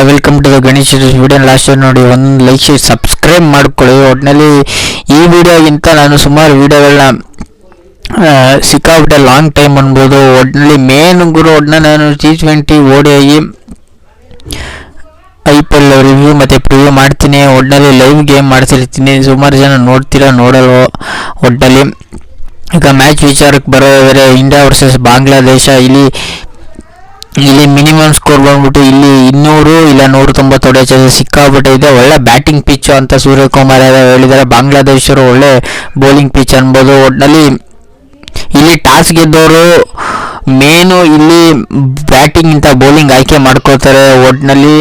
Welcome to the Ganesh video. Last ನೋಡಿ ಒಂದು like share subscribe ಮಾಡ್ಕೊಳ್ಳಿ. ಒಟ್ಟಿನಲ್ಲಿ ಈ ವಿಡಿಯೋಗಿಂತ ನಾನು ಸುಮಾರು ವಿಡಿಯೋಗಳನ್ನ ಸಿಕ್ಕಾಬಿಟ್ಟೆ ಲಾಂಗ್ ಟೈಮ್ ಅನ್ಬೋದು. ಒಟ್ಟಿನಲ್ಲಿ ಮೇನ್ ಗುರು ನಾನು T20 ODI IPL ರಿವ್ಯೂ ಮತ್ತು ಪ್ರಿವ್ಯೂ ಮಾಡ್ತೀನಿ. ಒಟ್ಟಿನಲ್ಲಿ ಲೈವ್ ಗೇಮ್ ಮಾಡ್ತಿರ್ತೀನಿ. ಸುಮಾರು ಜನ ನೋಡ್ತೀರಾ ನೋಡಲ್ವೋ. ಒಟ್ಟಿನಲ್ಲಿ ಈಗ ಮ್ಯಾಚ್ ವಿಚಾರಕ್ಕೆ ಬರೋದಾದರೆ ಇಂಡಿಯಾ ವರ್ಸಸ್ ಬಾಂಗ್ಲಾದೇಶ. ಇಲ್ಲಿ ಮಿನಿಮಮ್ ಸ್ಕೋರ್ ಬಂದ್ಬಿಟ್ಟು ಇಲ್ಲಿ 200 ಇಲ್ಲ 190 ಹೊಡೆಯೋ ಚಾನ್ಸಸ್ ಸಿಕ್ಕಾಬಿಟ್ಟೆ ಇದೆ. ಒಳ್ಳೆ ಬ್ಯಾಟಿಂಗ್ ಪಿಚ್ ಅಂತ ಸೂರ್ಯಕುಮಾರ್ ಯಾದವ್ ಹೇಳಿದ್ದಾರೆ. ಬಾಂಗ್ಲಾದೇಶರು ಒಳ್ಳೆ ಬೌಲಿಂಗ್ ಪಿಚ್ ಅನ್ಬೋದು. ಒಟ್ಟಿನಲ್ಲಿ ಇಲ್ಲಿ ಟಾಸ್ ಗೆದ್ದವರು ಮೇನು ಇಲ್ಲಿ ಬ್ಯಾಟಿಂಗ್ ಇಂತ ಬೌಲಿಂಗ್ ಆಯ್ಕೆ ಮಾಡ್ಕೋತಾರೆ. ಒಟ್ಟಿನಲ್ಲಿ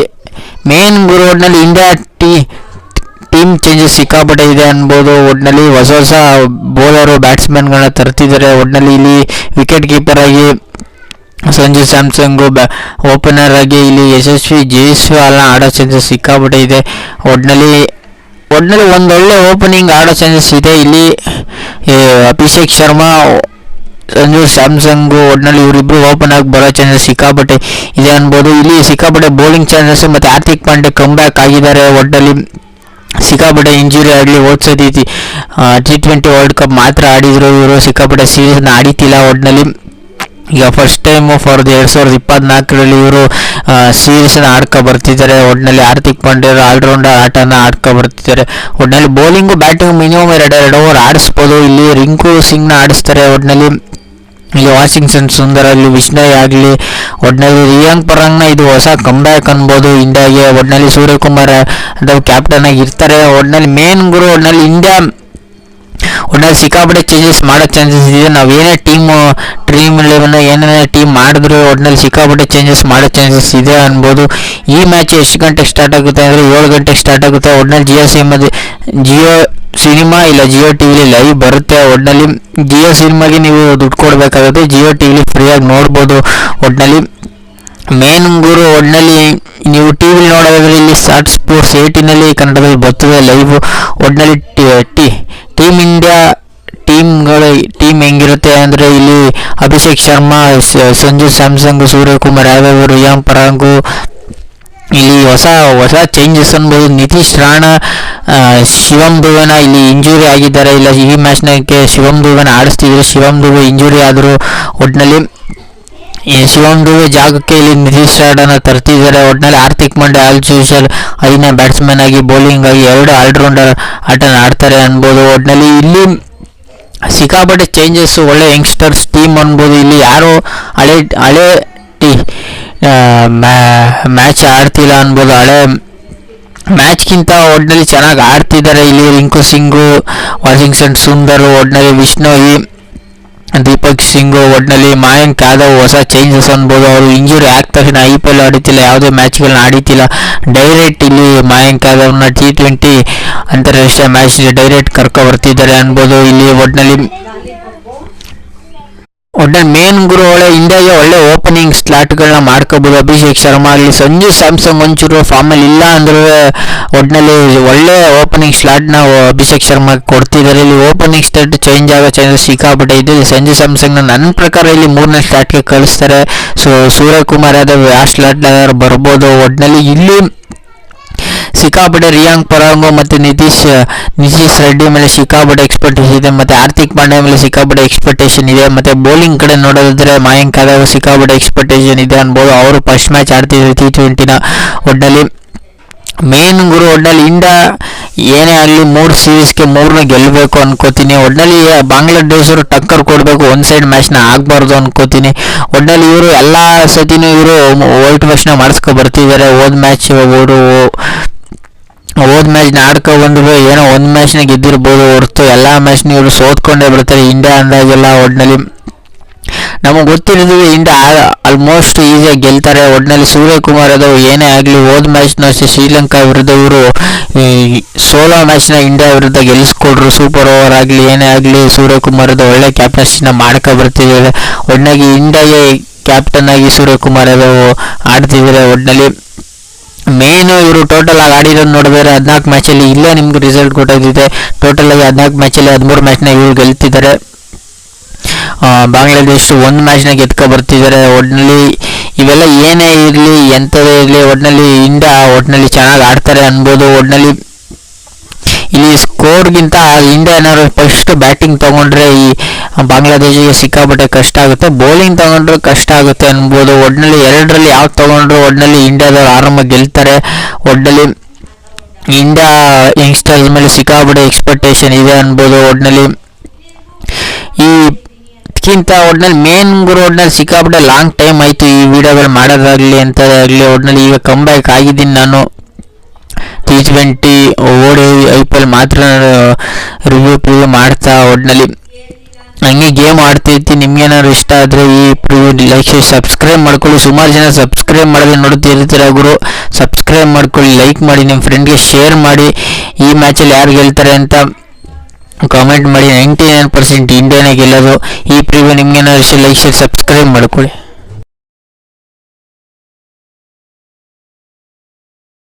ಮೇನ್ ಗುರು ಇಂಡಿಯಾ ಟೀಮ್ ಚೇಂಜಸ್ ಸಿಕ್ಕಾಪಟ್ಟೆ ಇದೆ ಅನ್ಬೋದು. ಒಟ್ಟಿನಲ್ಲಿ ಹೊಸ ಬೌಲರು ಬ್ಯಾಟ್ಸ್ಮನ್ಗಳನ್ನ ತರ್ತಿದ್ದಾರೆ. ಒಟ್ಟಿನಲ್ಲಿ ಇಲ್ಲಿ ವಿಕೆಟ್ ಕೀಪರ್ ಆಗಿ ಸಂಜು ಸ್ಯಾಮ್ಸಂಗು, ಓಪನರ್ ಆಗಿ ಇಲ್ಲಿ ಯಶಸ್ವಿ ಜೈಸ್ವಾಲ್ ಆಡೋ ಚಾನ್ಸಸ್ ಸಿಕ್ಕಾಪಟ್ಟೆ ಇದೆ. ಒಟ್ಟಿನಲ್ಲಿ ಒಂದೊಳ್ಳೆ ಓಪನಿಂಗ್ ಆಡೋ ಚಾನ್ಸಸ್ ಇದೆ. ಇಲ್ಲಿ ಅಭಿಷೇಕ್ ಶರ್ಮಾ, ಸಂಜು ಸ್ಯಾಮ್ಸಂಗು, ಒಟ್ಟಿನಲ್ಲಿ ಇವರಿಬ್ರು ಓಪನ್ ಆಗಿ ಬರೋ ಚಾನ್ಸಸ್ ಸಿಕ್ಕಾಪಟ್ಟೆ ಇದೆ ಅನ್ಬೋದು. ಇಲ್ಲಿ ಸಿಕ್ಕಾಪಟ್ಟೆ ಬೌಲಿಂಗ್ ಚಾನ್ಸಸ್ ಮತ್ತು ಹಾರ್ದಿಕ್ ಪಾಂಡ್ಯ ಕಮ್ ಬ್ಯಾಕ್ ಆಗಿದ್ದಾರೆ. ಒಟ್ಟಿನಲ್ಲಿ ಸಿಕ್ಕಾಪಟ್ಟೆ ಇಂಜುರಿ ಆಗಲಿ ಓದ್ಸತಿ T20 ವರ್ಲ್ಡ್ ಕಪ್ ಮಾತ್ರ ಆಡಿದ್ರು. ಇವರು ಸಿಕ್ಕಾಪಟ್ಟೆ ಸೀರೀಸ್ನ ಆಡಿತಿಲ್ಲ. ಒಟ್ಟಿನಲ್ಲಿ ಈಗ ಫಸ್ಟ್ ಟೈಮು ಫಾರ್ 2024ರಲ್ಲಿ ಇವರು ಸೀರೀಸ್ನ ಆಡ್ಕೊ ಬರ್ತಿದ್ದಾರೆ. ಒಟ್ಟಿನಲ್ಲಿ ಹಾರ್ದಿಕ್ ಪಾಂಡ್ಯ ಆಲ್ರೌಂಡರ್ ಆಟನ ಆಡ್ಕೊ ಬರ್ತಿದ್ದಾರೆ. ಒಟ್ಟಿನಲ್ಲಿ ಬೌಲಿಂಗು ಬ್ಯಾಟಿಂಗ್ ಮಿನಿಮಮ್ 2 ಓವರ್ ಆಡಿಸ್ಬೋದು. ಇಲ್ಲಿ ರಿಂಕು ಸಿಂಗ್ನ ಆಡಿಸ್ತಾರೆ. ಒಟ್ಟಿನಲ್ಲಿ ಇಲ್ಲಿ ವಾಷಿಂಗ್ಟನ್ ಸುಂದರ್ ಆಗಲಿ, ವಿಷ್ಣಯ್ ಆಗಲಿ, ಒಟ್ಟಿನಲ್ಲಿ ರಿಯಾಂಕ್ ಪರಾಂಗ್ನ ಇದು ಹೊಸ ಕಂಬ್ಯಾಕ್ ಅನ್ಬೋದು ಇಂಡಿಯಾಗೆ. ಒಟ್ಟಿನಲ್ಲಿ ಸೂರ್ಯಕುಮಾರ್ ಯಾದವ್ ಕ್ಯಾಪ್ಟನ್ ಆಗಿ ಇರ್ತಾರೆ. ಒಟ್ಟಿನಲ್ಲಿ ಮೇನ್ ಗುರು ಇಂಡಿಯಾ ಒಟ್ಟಿನಲ್ಲಿ ಸಿಕ್ಕಾಪಟ್ಟೆ ಚೇಂಜಸ್ ಮಾಡೋ ಚಾನ್ಸಸ್ ಇದೆ. ನಾವೇನೇ ಡ್ರೀಮ್ 11 ಏನೇ ಟೀಮ್ ಮಾಡಿದ್ರು ಒಟ್ಟಿನಲ್ಲಿ ಸಿಕ್ಕಾಪಟ್ಟೆ ಚೇಂಜಸ್ ಮಾಡೋ ಚಾನ್ಸಸ್ ಇದೆ ಅನ್ಬೋದು. ಈ ಮ್ಯಾಚ್ ಎಷ್ಟು ಗಂಟೆಗೆ ಸ್ಟಾರ್ಟ್ ಆಗುತ್ತೆ ಅಂದರೆ 7 ಗಂಟೆಗೆ ಸ್ಟಾರ್ಟ್ ಆಗುತ್ತೆ. ಒಟ್ಟಿನಲ್ಲಿ ಜಿಯೋ ಸಿನಿಮಾ ಇಲ್ಲ ಜಿಯೋ ಟಿವಿಲಿ ಲೈವ್ ಬರುತ್ತೆ. ಒಟ್ಟಿನಲ್ಲಿ ಜಿಯೋ ಸಿನಿಮಾಗೆ ನೀವು ದುಡ್ಡು ಕೊಡಬೇಕಾಗುತ್ತೆ. ಜಿಯೋ ಟಿವಿಲಿ ಫ್ರೀಯಾಗಿ ನೋಡ್ಬೋದು. ಒಟ್ಟಿನಲ್ಲಿ ಮೇನ್ ಗುರು ನೀವು ಟಿವಿಲಿ ನೋಡೋದಾದ್ರೆ ಇಲ್ಲಿ ಸ್ಟಾರ್ ಸ್ಪೋರ್ಟ್ಸ್ 18ನಲ್ಲಿ ಕನ್ನಡದಲ್ಲಿ ಬರ್ತದೆ ಲೈವ್. ಒಟ್ಟಿನಲ್ಲಿ ಟೀಮ್ ಇಂಡಿಯಾ ಟೀಮ್ ಹೆಂಗಿರುತ್ತೆ ಅಂದರೆ ಇಲ್ಲಿ ಅಭಿಷೇಕ್ ಶರ್ಮಾ, ಸಂಜು ಸ್ಯಾಮ್ಸಂಗ್, ಸೂರ್ಯಕುಮಾರ್ ಯಾದವ್, ರಿಯಾಂಕ್ ಪರಾಂಗು. ಇಲ್ಲಿ ಹೊಸ ಚೇಂಜಸ್ ಅನ್ಬೋದು. ನಿತೀಶ್ ರಾಣಾ, ಶಿವಮ್ ದುಬೆನ ಇಲ್ಲಿ ಇಂಜುರಿ ಆಗಿದ್ದಾರೆ. ಇಲ್ಲ ಈ ಮ್ಯಾಚ್ನಾಗೆ ಶಿವಮ್ ದುಬೆನ ಆಡಿಸ್ತಿದ್ರು. ಶಿವಮ್ ದುಬೆ ಇಂಜುರಿ ಆದರು. ಒಟ್ಟಿನಲ್ಲಿ ಶಿವಮ್ ದುಬೆ ಜಾಗಕ್ಕೆ ಇಲ್ಲಿ ನಿತೀಶ್ ರಾಣಾನ ತರ್ತಿದ್ದಾರೆ. ಒಟ್ಟಿನಲ್ಲಿ ಹಾರ್ದಿಕ್ ಪಾಂಡ್ಯ ಆಲ್ ಯೂಶುವಲ್ 5ನೇ ಬ್ಯಾಟ್ಸ್ಮನ್ ಆಗಿ ಬೌಲಿಂಗ್ ಆಗಿ 2 ಆಲ್ರೌಂಡರ್ ಆಟನ ಆಡ್ತಾರೆ ಅನ್ಬೋದು. ಒಟ್ಟಿನಲ್ಲಿ ಇಲ್ಲಿ ಸಿಕ್ಕಾಪಟ್ಟೆ ಚೇಂಜಸ್, ಒಳ್ಳೆ ಯಂಗ್ಸ್ಟರ್ಸ್ ಟೀಮ್ ಅನ್ಬೋದು. ಇಲ್ಲಿ ಯಾರು ಹಳೆ ಮ್ಯಾಚ್ ಆಡ್ತಿಲ್ಲ ಅನ್ಬೋದು. ಹಳೆ ಮ್ಯಾಚ್ಗಿಂತ ಒಟ್ಟಿನಲ್ಲಿ ಚೆನ್ನಾಗಿ ಆಡ್ತಿದ್ದಾರೆ. ಇಲ್ಲಿ ರಿಂಕು ಸಿಂಗು, ವಾಷಿಂಗ್ಟನ್ ಸುಂದರ್, ಒಟ್ಟಿನಲ್ಲಿ ವಿಷ್ಣೋಯಿ, ದೀಪಕ್ ಸಿಂಗ್, ಒಟ್ಟಿನಲ್ಲಿ ಮಯಾಂಕ್ ಯಾದವ್ ಹೊಸ ಚೇಂಜಸ್ ಅನ್ಬೋದು. ಅವರು ಇಂಜುರಿ ಆದ ತಕ್ಷಣ IPL ಆಡಿತಿಲ್ಲ, ಯಾವುದೇ ಮ್ಯಾಚ್ಗಳನ್ನ ಆಡಿತಿಲ್ಲ. ಡೈರೆಕ್ಟ್ ಇಲ್ಲಿ ಮಯಾಂಕ್ ಯಾದವ್ನ T20 ಅಂತಾರಾಷ್ಟ್ರೀಯ ಮ್ಯಾಚ್ಗೆ ಡೈರೆಕ್ಟ್ ಕರ್ಕೊ ಬರ್ತಿದ್ದಾರೆ ಅನ್ಬೋದು. ಇಲ್ಲಿ ಒಟ್ಟಿನಲ್ಲಿ ಮೇನ್ ಗುರು ಇಂಡಿಯಾಗೆ ಒಳ್ಳೆ ಓಪನಿಂಗ್ ಸ್ಲಾಟ್ಗಳನ್ನ ಮಾಡ್ಕೋಬೋದು. ಅಭಿಷೇಕ್ ಶರ್ಮಾ ಆಗಲಿ, ಸಂಜು ಸ್ಯಾಮ್ಸಂಗ್ ಒಂಚೂರು ಫಾರ್ಮಲ್ಲಿ ಇಲ್ಲ ಅಂದ್ರೆ ಒಟ್ಟಿನಲ್ಲಿ ಒಳ್ಳೆ ಓಪನಿಂಗ್ ಸ್ಲಾಟ್ನ ಅಭಿಷೇಕ್ ಶರ್ಮಾ ಕೊಡ್ತಿದ್ದಾರೆ. ಇಲ್ಲಿ ಓಪನಿಂಗ್ ಸ್ಲಾಟ್ ಚೇಂಜ್ ಆಗೋ ಚಾನ್ಸಸ್ ಸಿಕ್ಕಾಪಟ್ಟೆ ಇದೆ. ಸಂಜು ಸ್ಯಾಮ್ಸಂಗ್ನ ನನ್ನ ಪ್ರಕಾರ ಇಲ್ಲಿ 3ನೇ ಸ್ಲಾಟ್ಗೆ ಕಳಿಸ್ತಾರೆ. ಸೂರ್ಯಕುಮಾರ್ ಯಾದವ್ ಆ ಸ್ಲಾಟ್ನ ಬರ್ಬೋದು. ಒಟ್ಟಿನಲ್ಲಿ ಇಲ್ಲಿ ಸಿಕ್ಕಾಪಟ್ಟೆ ರಿಯಾಂಕ್ ಪರಾಂಗು ಮತ್ತು ನಿತೀಶ್ ರೆಡ್ಡಿ ಮೇಲೆ ಸಿಕ್ಕಾಪಟ್ಟೆ ಎಕ್ಸ್ಪೆಕ್ಟೇಷನ್ ಇದೆ. ಮತ್ತು ಹಾರ್ದಿಕ್ ಪಾಂಡ್ಯ ಮೇಲೆ ಸಿಕ್ಕಾಪಟ್ಟೆ ಎಕ್ಸ್ಪೆಕ್ಟೇಷನ್ ಇದೆ. ಮತ್ತು ಬೌಲಿಂಗ್ ಕಡೆ ನೋಡೋದಾದ್ರೆ ಮಯಾಂಕ್ ಯಾದವ್ ಸಿಕ್ಕಾಪಟ್ಟೆ ಎಕ್ಸ್ಪೆಕ್ಟೇಷನ್ ಇದೆ ಅನ್ಬೋದು. ಅವರು ಫಸ್ಟ್ ಮ್ಯಾಚ್ ಆಡ್ತಿದ್ರು T20ನ. ಒಟ್ಟಿನಲ್ಲಿ ಮೇನ್ ಗುರು ಇಂಡಿಯಾ ಏನೇ ಆಗಲಿ 3 ಸೀರೀಸ್ಗೆ 3ನ ಗೆಲ್ಲಬೇಕು ಅನ್ಕೋತೀನಿ. ಒಟ್ಟಿನಲ್ಲಿ ಬಾಂಗ್ಲಾದೇಶರು ಟಕ್ಕರ್ ಕೊಡಬೇಕು, ಒಂದು ಸೈಡ್ ಮ್ಯಾಚ್ನ ಆಗಬಾರ್ದು ಅನ್ಕೋತೀನಿ. ಒಟ್ಟಿನಲ್ಲಿ ಇವರು ಎಲ್ಲ ಸತಿನೂ ಇವರು ವೈಟ್ ವಾಶ್ನ ಮಾಡಿಸ್ಕೊ ಬರ್ತಿದ್ದಾರೆ. ಹೋದ ಮ್ಯಾಚ್ನ ಆಡ್ಕೊ ಬಂದ್ರು ಏನೋ ಒಂದು ಮ್ಯಾಚ್ನ ಗೆದ್ದಿರ್ಬೋದು ಹೊರತು ಎಲ್ಲ ಮ್ಯಾಚ್ನ ಇವರು ಸೋತ್ಕೊಂಡೇ ಬರ್ತಾರೆ ಇಂಡಿಯಾ ಅಂದಾಗೆಲ್ಲ. ಒಟ್ಟಿನಲ್ಲಿ ನಮಗೆ ಗೊತ್ತಿರೋದು ಇಂಡಿಯಾ ಆಲ್ಮೋಸ್ಟ್ ಈಸಿಯಾಗಿ ಗೆಲ್ತಾರೆ. ಒಟ್ಟಿನಲ್ಲಿ ಸೂರ್ಯಕುಮಾರ್ ಯಾದವ್ ಏನೇ ಆಗಲಿ ಹೋದ ಮ್ಯಾಚ್ನ ಅಷ್ಟೇ ಶ್ರೀಲಂಕಾ ವಿರುದ್ಧ ಇವರು ಸೋಲೋ ಮ್ಯಾಚ್ನ ಇಂಡಿಯಾ ವಿರುದ್ಧ ಗೆಲ್ಲಿಸ್ಕೊಡ್ರು. ಸೂಪರ್ ಓವರ್ ಆಗಲಿ ಏನೇ ಆಗಲಿ ಸೂರ್ಯಕುಮಾರ್ ಯಾದವ್ ಒಳ್ಳೆ ಕ್ಯಾಪ್ಟನ್ಸಿನ ಮಾಡ್ಕೊ ಬರ್ತಿದ್ದಾರೆ. ಒಟ್ಟಿನಾಗಿ ಇಂಡಿಯಾಗೆ ಕ್ಯಾಪ್ಟನ್ ಆಗಿ ಸೂರ್ಯಕುಮಾರ್ ಯಾದವ್ ಆಡ್ತಿದ್ದಾರೆ. ಒಟ್ಟಿನಲ್ಲಿ ಮೇನು ಇವರು ಟೋಟಲ್ ಆಗಿ ಆಡಿರೋದು ನೋಡಿದ್ರೆ 14 ಮ್ಯಾಚಲ್ಲಿ ಇಲ್ಲೇ ನಿಮ್ಗೆ ರಿಸಲ್ಟ್ ಕೊಟ್ಟೋದಿದೆ. ಟೋಟಲ್ ಆಗಿ 14 ಮ್ಯಾಚಲ್ಲಿ 13 ಮ್ಯಾಚ್ನ ಇವರು ಗೆಲ್ತಿದ್ದಾರೆ. ಬಾಂಗ್ಲಾದೇಶ ಒಂದು ಮ್ಯಾಚ್ನ ಗೆದ್ಕೊ ಬರ್ತಿದ್ದಾರೆ. ಒಟ್ಟಿನಲ್ಲಿ ಇವೆಲ್ಲ ಏನೇ ಇರಲಿ ಎಂಥದೇ ಇರಲಿ ಒಟ್ಟಿನಲ್ಲಿ ಇಂಡಿಯಾ ಒಟ್ಟಿನಲ್ಲಿ ಚೆನ್ನಾಗಿ ಆಡ್ತಾರೆ ಅನ್ಬೋದು. ಒಟ್ಟಿನಲ್ಲಿ ಇಲ್ಲಿ ಸ್ಕೋರ್ಗಿಂತ ಇಂಡಿಯಾ ಏನಾದ್ರು ಫಸ್ಟ್ ಬ್ಯಾಟಿಂಗ್ ತೊಗೊಂಡ್ರೆ ಈ ಬಾಂಗ್ಲಾದೇಶಿಗೆ ಸಿಕ್ಕಾಪಟ್ಟೆ ಕಷ್ಟ ಆಗುತ್ತೆ, ಬೌಲಿಂಗ್ ತೊಗೊಂಡ್ರೆ ಕಷ್ಟ ಆಗುತ್ತೆ ಅನ್ಬೋದು. ಒಟ್ಟಿನಲ್ಲಿ ಎರಡರಲ್ಲಿ ಯಾವ್ದು ತೊಗೊಂಡ್ರು ಒಟ್ಟಿನಲ್ಲಿ ಇಂಡಿಯಾದವ್ರು ಆರಾಮಾಗಿ ಗೆಲ್ತಾರೆ. ಒಟ್ಟಿನಲ್ಲಿ ಇಂಡಿಯಾ ಯಂಗ್ಸ್ಟರ್ಸ್ ಮೇಲೆ ಸಿಕ್ಕಾಪಟ್ಟೆ ಎಕ್ಸ್ಪೆಕ್ಟೇಷನ್ ಇದೆ ಅನ್ಬೋದು. ಒಟ್ಟಿನಲ್ಲಿ ಇದಕ್ಕಿಂತ ಒಟ್ಟಿನಲ್ಲಿ ಮೇನ್ ಒಟ್ಟಿನಲ್ಲಿ ಸಿಕ್ಕಾಪಟ್ಟೆ ಲಾಂಗ್ ಟೈಮ್ ಆಯಿತು ಈ ವಿಡಿಯೋಗಳು ಮಾಡೋದಾಗಲಿ ಅಂಥದ್ದೇ ಆಗಲಿ. ಒಟ್ಟಿನಲ್ಲಿ ಈಗ ಕಮ್ ಬ್ಯಾಕ್ ಆಗಿದ್ದೀನಿ ನಾನು. T20 ಓಡಿ IPL ಮಾತ್ರ ರಿವ್ಯೂ ಮಾಡ್ತಾ ಒಟ್ಟಿನಲ್ಲಿ ಹಂಗೆ ಗೇಮ್ ಆಡ್ತಿರ್ತೀನಿ. ನಿಮ್ಗೇನಾದ್ರು ಇಷ್ಟ ಆದರೆ ಈ ಲೈಕ್ ಸಬ್ಸ್ಕ್ರೈಬ್ ಮಾಡ್ಕೊಳ್ಳಿ. ಸುಮಾರು ಜನ ಸಬ್ಸ್ಕ್ರೈಬ್ ಮಾಡೋದೇ ನೋಡ್ತಿರ್ತೀರ ಗುರು, ಸಬ್ಸ್ಕ್ರೈಬ್ ಮಾಡ್ಕೊಳ್ಳಿ, ಲೈಕ್ ಮಾಡಿ, ನಿಮ್ಮ ಫ್ರೆಂಡ್ಗೆ ಶೇರ್ ಮಾಡಿ. ಈ ಮ್ಯಾಚಲ್ಲಿ ಯಾರು ಗೆಲ್ತಾರೆ ಅಂತ ಕಾಮೆಂಟ್ ಮಾಡಿ. 99% ಇಂಡಿಯಾನೇ ಗೆಲ್ಲೋದು. ಈ ಪ್ರಿವ್ಯೂ ನಿಮ್ಗೇನಾದ್ರು ಇಷ್ಟ ಲೈಕ್ ಸಬ್ಸ್ಕ್ರೈಬ್ ಮಾಡ್ಕೊಳ್ಳಿ.